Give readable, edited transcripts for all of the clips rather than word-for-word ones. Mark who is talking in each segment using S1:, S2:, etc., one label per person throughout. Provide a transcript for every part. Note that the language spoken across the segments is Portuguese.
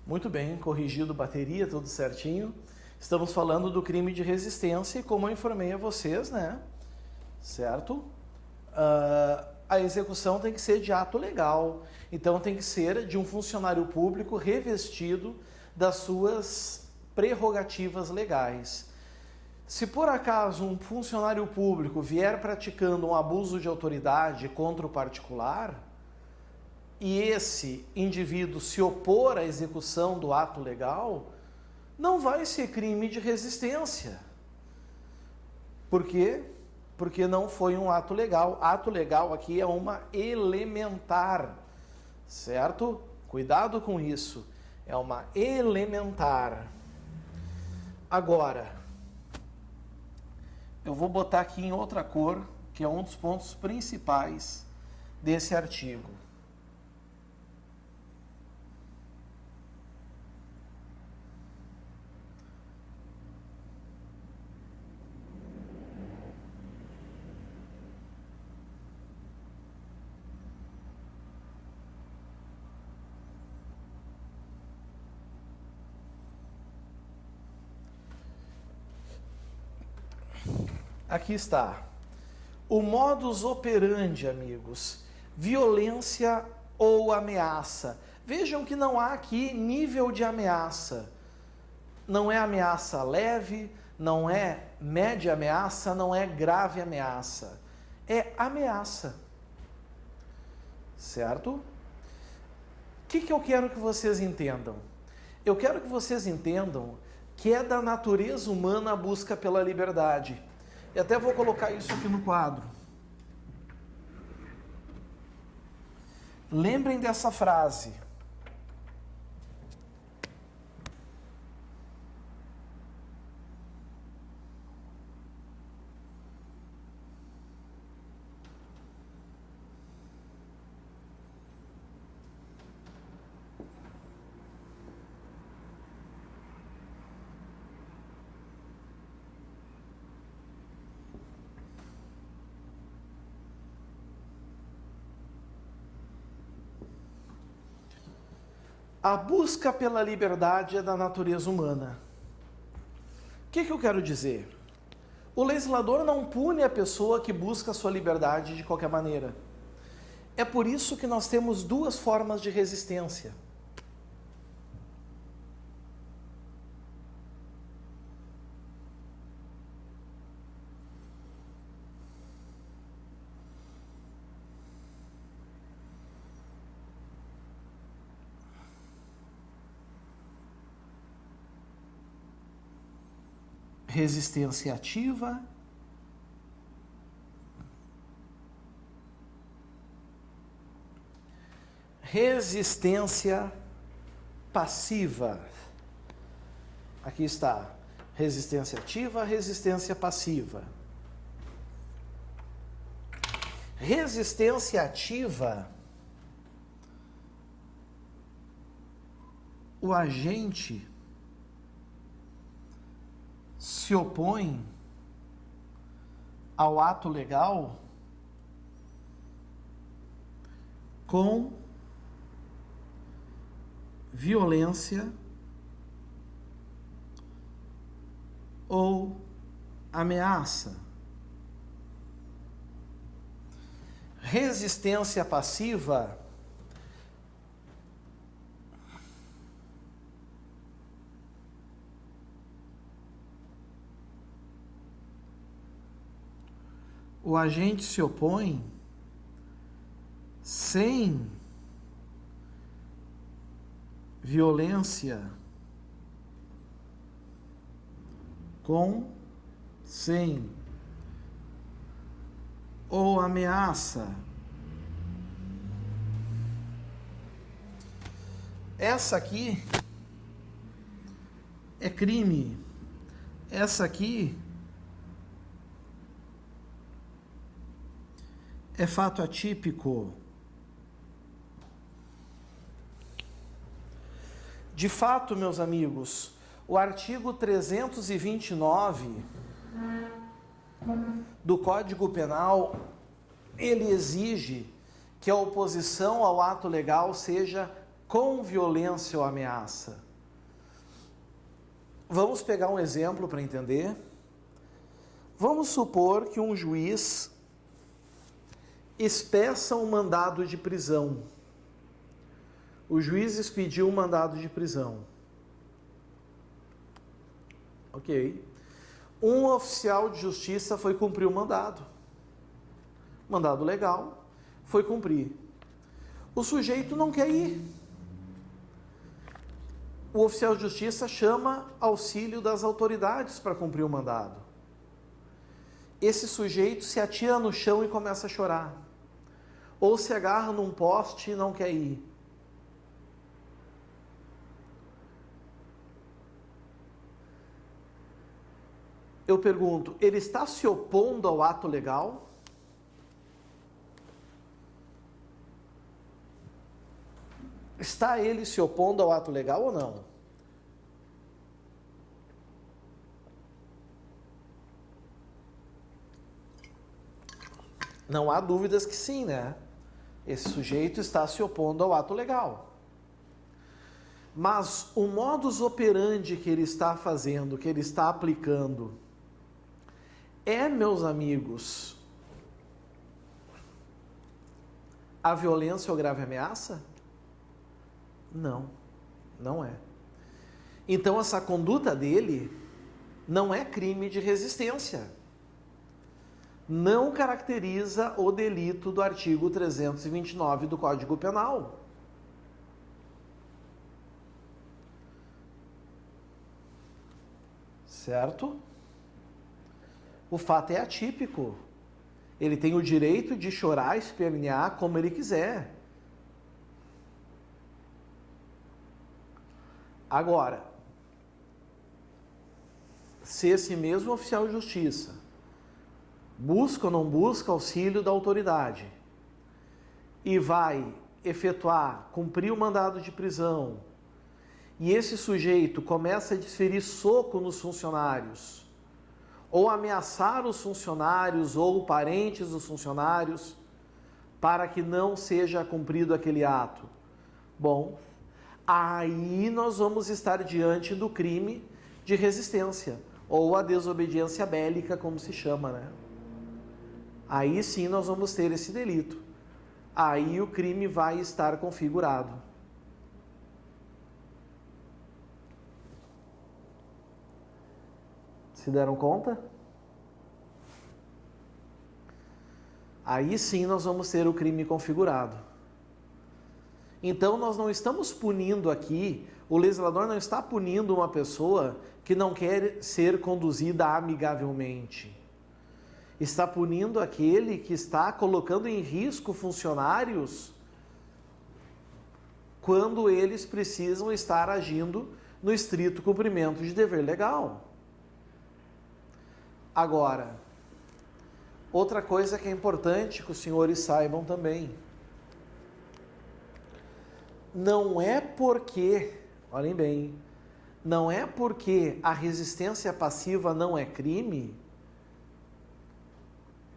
S1: Muito bem, corrigido bateria, tudo certinho. Estamos falando do crime de resistência e como eu informei a vocês, né? Certo? A execução tem que ser de ato legal. Então tem que ser de um funcionário público revestido das suas prerrogativas legais. Se por acaso um funcionário público vier praticando um abuso de autoridade contra o particular, e esse indivíduo se opor à execução do ato legal, não vai ser crime de resistência. Por quê? Porque não foi um ato legal. Ato legal aqui é uma elementar, certo? Cuidado com isso. É uma elementar. Agora, eu vou botar aqui em outra cor, que é um dos pontos principais desse artigo. Aqui está. O modus operandi, amigos. Violência ou ameaça. Vejam que não há aqui nível de ameaça. Não é ameaça leve, não é média ameaça, não é grave ameaça. É ameaça. Certo? O que eu quero que vocês entendam? Eu quero que vocês entendam que é da natureza humana a busca pela liberdade. E até vou colocar isso aqui no quadro. Lembrem dessa frase. A busca pela liberdade é da natureza humana. O que eu quero dizer? O legislador não pune a pessoa que busca a sua liberdade de qualquer maneira. É por isso que nós temos duas formas de resistência. Resistência ativa resistência passiva. Aqui está. Resistência ativa, resistência passiva. Resistência ativa, o agente se opõe ao ato legal com violência ou ameaça. Resistência passiva o agente se opõe sem violência, sem ou ameaça. Essa aqui é crime. Essa aqui é fato atípico. De fato, meus amigos, o artigo 329 do Código Penal, ele exige que a oposição ao ato legal seja com violência ou ameaça. Vamos pegar um exemplo para entender. Vamos supor que um juiz expeça um mandado de prisão. O juiz expediu um mandado de prisão. Ok. Um oficial de justiça foi cumprir o mandado. Mandado legal, foi cumprir. O sujeito não quer ir. O oficial de justiça chama auxílio das autoridades para cumprir o mandado. Esse sujeito se atira no chão e começa a chorar. Ou se agarra num poste e não quer ir. Eu pergunto, ele está se opondo ao ato legal? Está ele se opondo ao ato legal ou não? Não há dúvidas que sim, né? Esse sujeito está se opondo ao ato legal. Mas o modus operandi que ele está fazendo, que ele está aplicando, meus amigos, a violência ou grave ameaça? Não, não é. Então essa conduta dele não é crime de resistência. Não caracteriza o delito do artigo 329 do Código Penal. Certo? O fato é atípico. Ele tem o direito de chorar e espernear como ele quiser. Agora, se esse mesmo oficial de justiça busca ou não busca auxílio da autoridade e vai efetuar, cumprir o mandado de prisão, e esse sujeito começa a desferir soco nos funcionários, ou ameaçar os funcionários ou parentes dos funcionários para que não seja cumprido aquele ato, bom, aí nós vamos estar diante do crime de resistência, ou a desobediência bélica, como se chama, né? Aí sim nós vamos ter esse delito. Aí o crime vai estar configurado. Se deram conta? Aí sim nós vamos ter o crime configurado. Então nós não estamos punindo aqui, o legislador não está punindo uma pessoa que não quer ser conduzida amigavelmente. Está punindo aquele que está colocando em risco funcionários quando eles precisam estar agindo no estrito cumprimento de dever legal. Agora, outra coisa que é importante que os senhores saibam também. Não é porque, olhem bem, não é porque a resistência passiva não é crime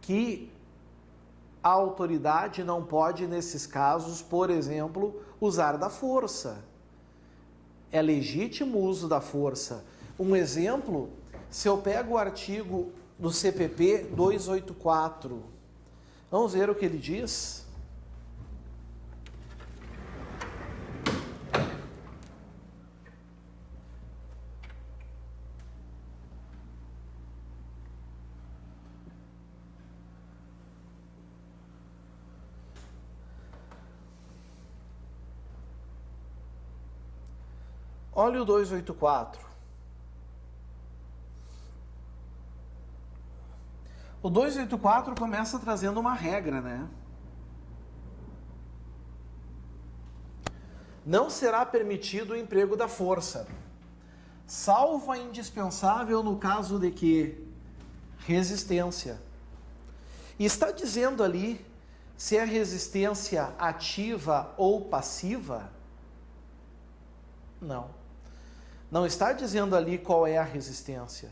S1: que a autoridade não pode, nesses casos, por exemplo, usar da força. É legítimo o uso da força. Um exemplo, se eu pego o artigo do CPP 284, vamos ver o que ele diz. Olha o 284. O 284 começa trazendo uma regra, né? Não será permitido o emprego da força, salvo a indispensável no caso de que resistência. E está dizendo ali se é resistência ativa ou passiva? Não. Não está dizendo ali qual é a resistência,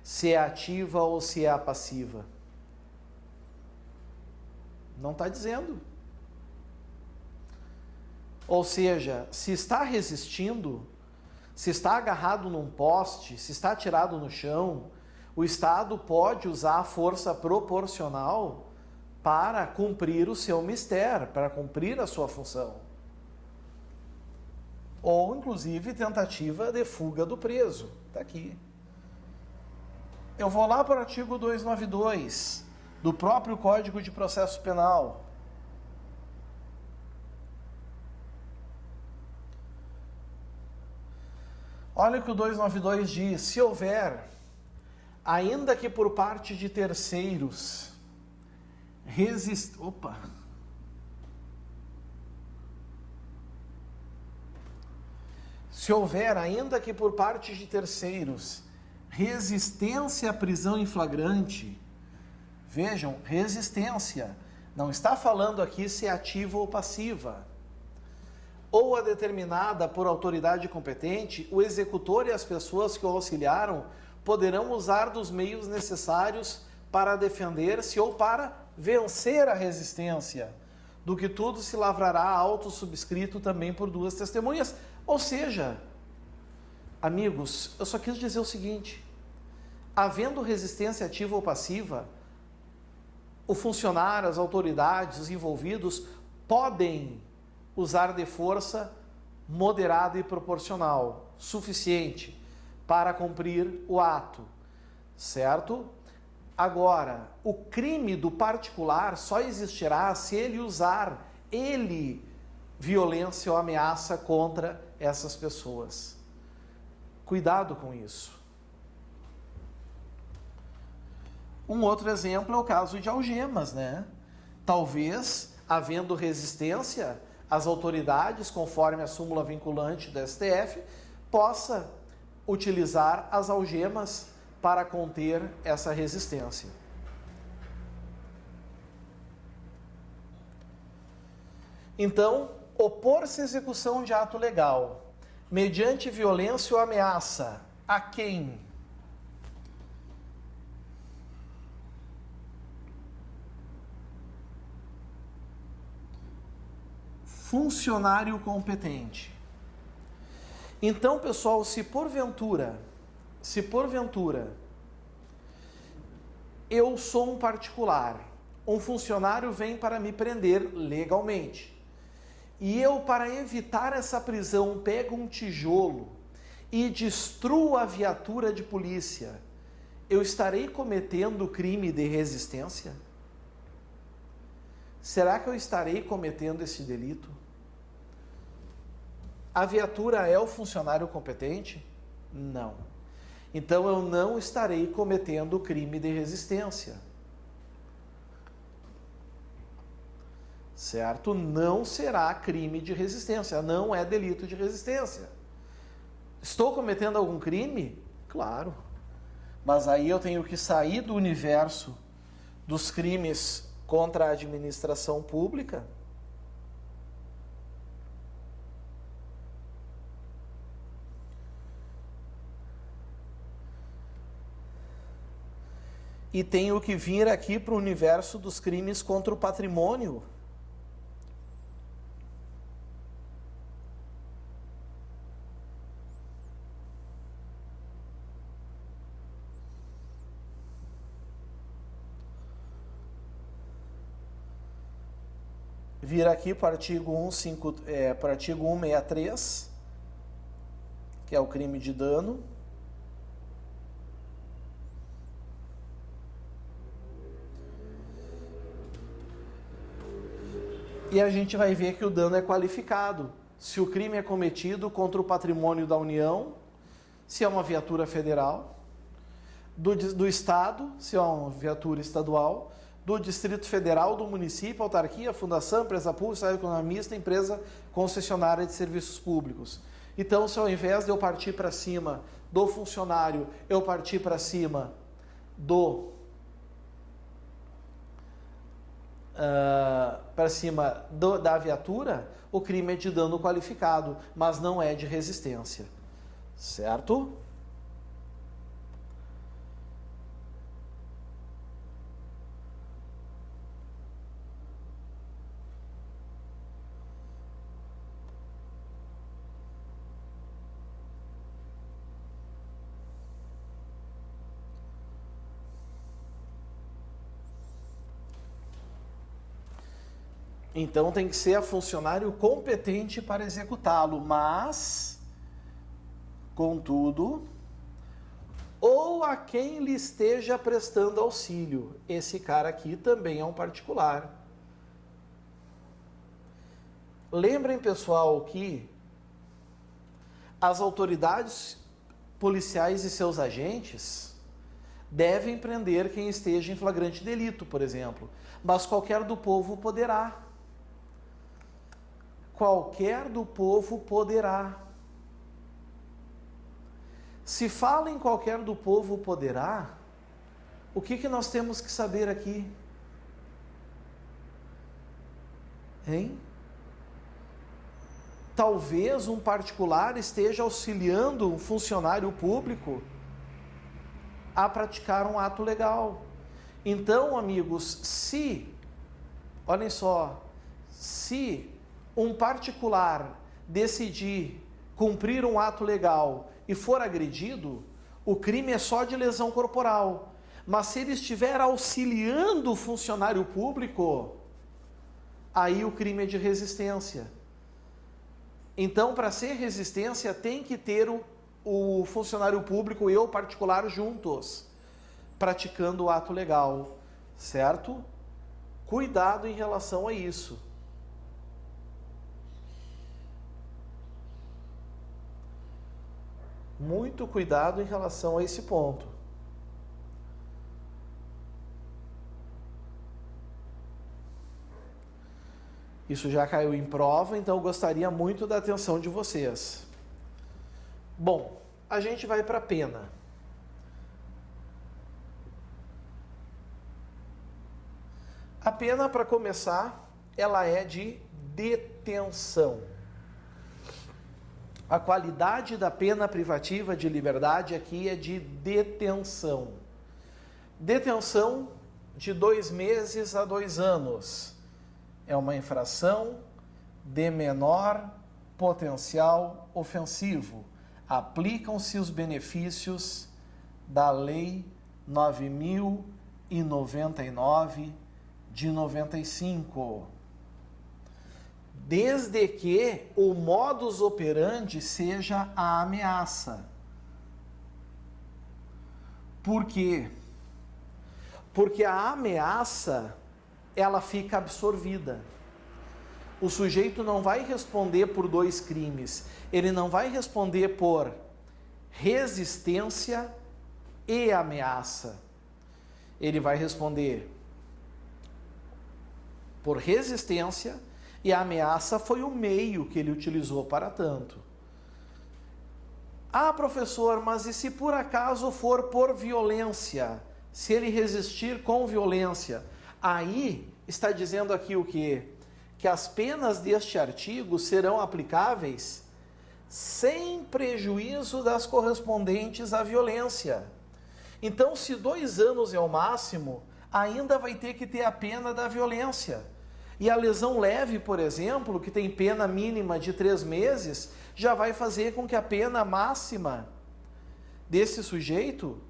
S1: se é ativa ou se é a passiva. Não está dizendo. Ou seja, se está resistindo, se está agarrado num poste, se está tirado no chão, o Estado pode usar a força proporcional para cumprir o seu mistério, para cumprir a sua função. Ou, inclusive, tentativa de fuga do preso. Está aqui. Eu vou lá para o artigo 292 do próprio Código de Processo Penal. Olha o que o 292 diz: se houver, ainda que por parte de terceiros, Se houver, ainda que por parte de terceiros, resistência à prisão em flagrante, vejam, resistência, não está falando aqui se é ativa ou passiva, ou a determinada por autoridade competente, o executor e as pessoas que o auxiliaram poderão usar dos meios necessários para defender-se ou para vencer a resistência, do que tudo se lavrará auto subscrito também por duas testemunhas. Ou seja, amigos, eu só quis dizer o seguinte: havendo resistência ativa ou passiva, o funcionário, as autoridades, os envolvidos podem usar de força moderada e proporcional, suficiente para cumprir o ato, certo? Agora, o crime do particular só existirá se ele usar, violência ou ameaça contra essas pessoas. Cuidado com isso. Um outro exemplo é o caso de algemas, né? Talvez, havendo resistência, as autoridades, conforme a súmula vinculante do STF, possa utilizar as algemas para conter essa resistência. Então, opor-se à execução de ato legal, mediante violência ou ameaça, a quem? Funcionário competente. Então, pessoal, se porventura eu sou um particular, um funcionário vem para me prender legalmente, e eu, para evitar essa prisão, pego um tijolo e destruo a viatura de polícia, eu estarei cometendo crime de resistência? Será que eu estarei cometendo esse delito? A viatura é o funcionário competente? Não. Então eu não estarei cometendo crime de resistência. Certo? Não será crime de resistência, não é delito de resistência. Estou cometendo algum crime? Claro. Mas aí eu tenho que sair do universo dos crimes contra a administração pública e tenho que vir aqui para o universo dos crimes contra o patrimônio. Vir aqui para o artigo 163, que é o crime de dano. E a gente vai ver que o dano é qualificado. Se o crime é cometido contra o patrimônio da União, se é uma viatura federal, do Estado, se é uma viatura estadual, do Distrito Federal, do município, autarquia, fundação, empresa pública, sociedade economista, empresa concessionária de serviços públicos. Então, se ao invés de eu partir para cima do funcionário, eu partir para cima da viatura, o crime é de dano qualificado, mas não é de resistência. Certo? Então tem que ser a funcionário competente para executá-lo, mas, contudo, ou a quem lhe esteja prestando auxílio. Esse cara aqui também é um particular. Lembrem, pessoal, que as autoridades policiais e seus agentes devem prender quem esteja em flagrante delito, por exemplo, mas qualquer do povo poderá. Qualquer do povo poderá. Se fala em qualquer do povo poderá, o que nós temos que saber aqui? Hein? Talvez um particular esteja auxiliando um funcionário público a praticar um ato legal. Então, amigos, olhem só, se um particular decidir cumprir um ato legal e for agredido, o crime é só de lesão corporal. Mas se ele estiver auxiliando o funcionário público, aí o crime é de resistência. Então, para ser resistência, tem que ter o funcionário público e o particular juntos, praticando o ato legal, certo? Cuidado em relação a isso. Muito cuidado em relação a esse ponto. Isso já caiu em prova, então eu gostaria muito da atenção de vocês. Bom, a gente vai para a pena. A pena, para começar, ela é de detenção. A qualidade da pena privativa de liberdade aqui é de detenção. Detenção de 2 meses a 2 anos. É uma infração de menor potencial ofensivo. Aplicam-se os benefícios da Lei 9.099 de 95. Desde que o modus operandi seja a ameaça. Por quê? Porque a ameaça, ela fica absorvida. O sujeito não vai responder por 2 crimes. Ele não vai responder por resistência e ameaça. Ele vai responder por resistência e a ameaça foi o meio que ele utilizou para tanto. Ah, professor, mas e se por acaso for por violência? Se ele resistir com violência? Aí está dizendo aqui o quê? Que as penas deste artigo serão aplicáveis sem prejuízo das correspondentes à violência. Então, se 2 anos é o máximo, ainda vai ter que ter a pena da violência. E a lesão leve, por exemplo, que tem pena mínima de 3 meses, já vai fazer com que a pena máxima desse sujeito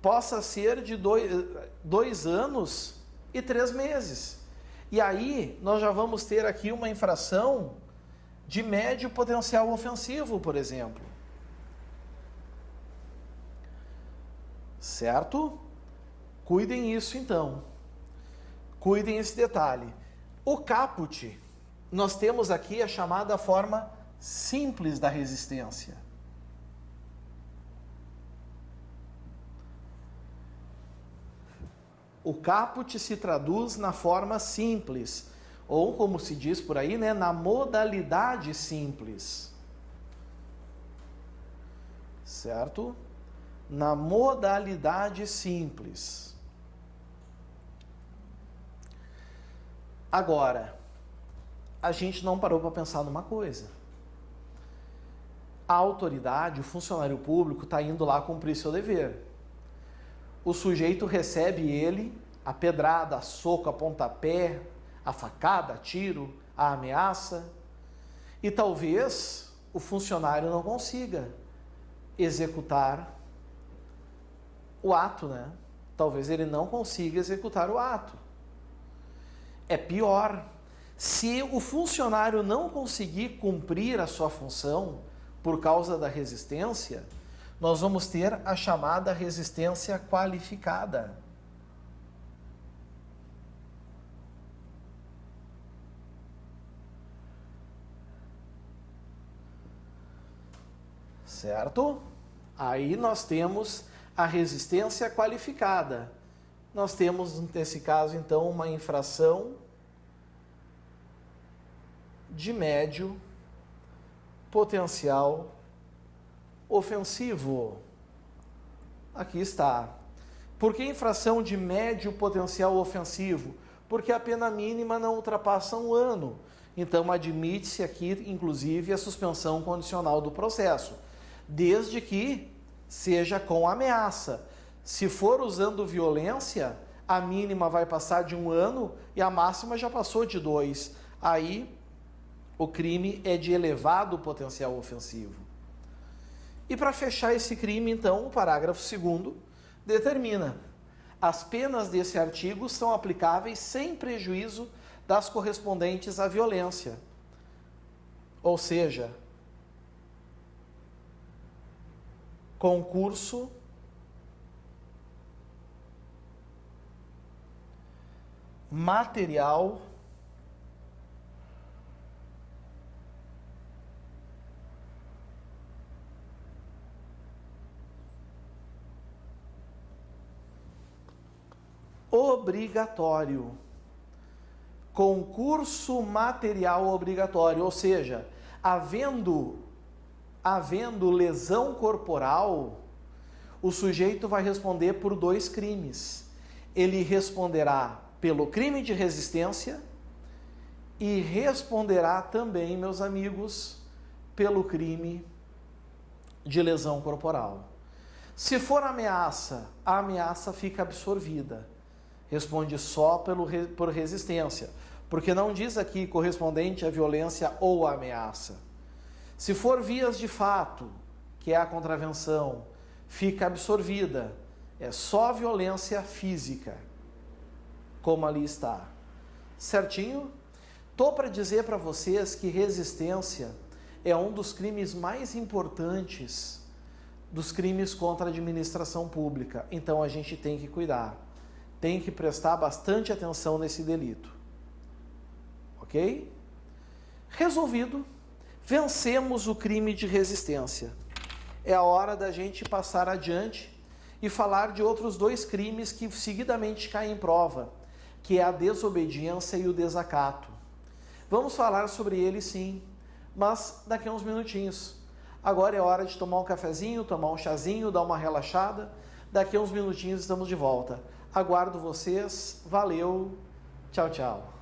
S1: possa ser de 2 anos e 3 meses. E aí, nós já vamos ter aqui uma infração de médio potencial ofensivo, por exemplo. Certo? Cuidem isso, então. Cuidem esse detalhe. O caput, nós temos aqui a chamada forma simples da resistência. O caput se traduz na forma simples, ou como se diz por aí, né, na modalidade simples. Certo? Na modalidade simples. Agora, a gente não parou para pensar numa coisa. A autoridade, o funcionário público, está indo lá cumprir seu dever. O sujeito recebe ele, a pedrada, a soco, a pontapé, a facada, a tiro, a ameaça. E talvez o funcionário não consiga executar o ato, né? Talvez ele não consiga executar o ato. É pior, Se o funcionário não conseguir cumprir a sua função por causa da resistência, nós vamos ter a chamada resistência qualificada. Certo? Aí nós temos a resistência qualificada. Nós temos, nesse caso, então, uma infração de médio potencial ofensivo. Aqui está. Por que infração de médio potencial ofensivo? Porque a pena mínima não ultrapassa 1 ano. Então, admite-se aqui, inclusive, a suspensão condicional do processo, desde que seja com ameaça. Se for usando violência, a mínima vai passar de 1 ano e a máxima já passou de 2. Aí, o crime é de elevado potencial ofensivo. E para fechar esse crime, então, o parágrafo 2º determina: as penas desse artigo são aplicáveis sem prejuízo das correspondentes à violência. Ou seja, concurso material obrigatório. Concurso material obrigatório, ou seja, havendo lesão corporal, o sujeito vai responder por 2 crimes. Ele responderá pelo crime de resistência e responderá também, meus amigos, pelo crime de lesão corporal. Se for ameaça, a ameaça fica absorvida. Responde só por resistência, porque não diz aqui correspondente à violência ou à ameaça. Se for vias de fato, que é a contravenção, fica absorvida. É só violência física, como ali está. Certinho? Estou para dizer para vocês que resistência é um dos crimes mais importantes dos crimes contra a administração pública. Então a gente tem que cuidar. Tem que prestar bastante atenção nesse delito. Ok? Resolvido. Vencemos o crime de resistência. É a hora da gente passar adiante e falar de outros 2 crimes que seguidamente caem em prova, que é a desobediência e o desacato. Vamos falar sobre eles sim, mas daqui a uns minutinhos. Agora é hora de tomar um cafezinho, tomar um chazinho, dar uma relaxada. Daqui a uns minutinhos estamos de volta. Aguardo vocês. Valeu. Tchau, tchau.